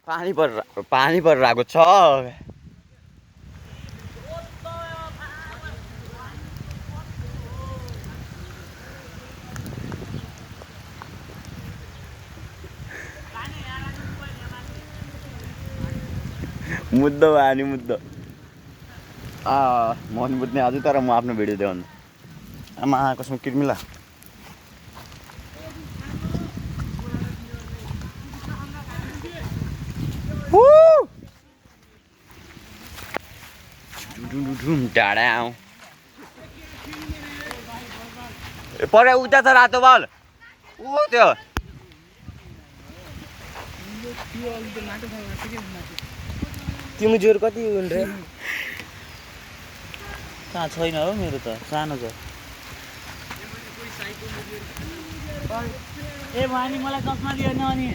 पानी परिरहेको छ। मुद्दो भयो नि मुद्दो। म पनि बुझ्ने अझै, तर म आफ्नो भिडियो देखाउनु। आमा कसम किर्मिला। डाँडा आऊ पर उता छ रातो बल ऊ त्यो तिम्रो जोर कति हुन्छ? कहाँ छैन हो मेरो त सानो छ। ए भाइ मलाई चस्मा दियो नि अनि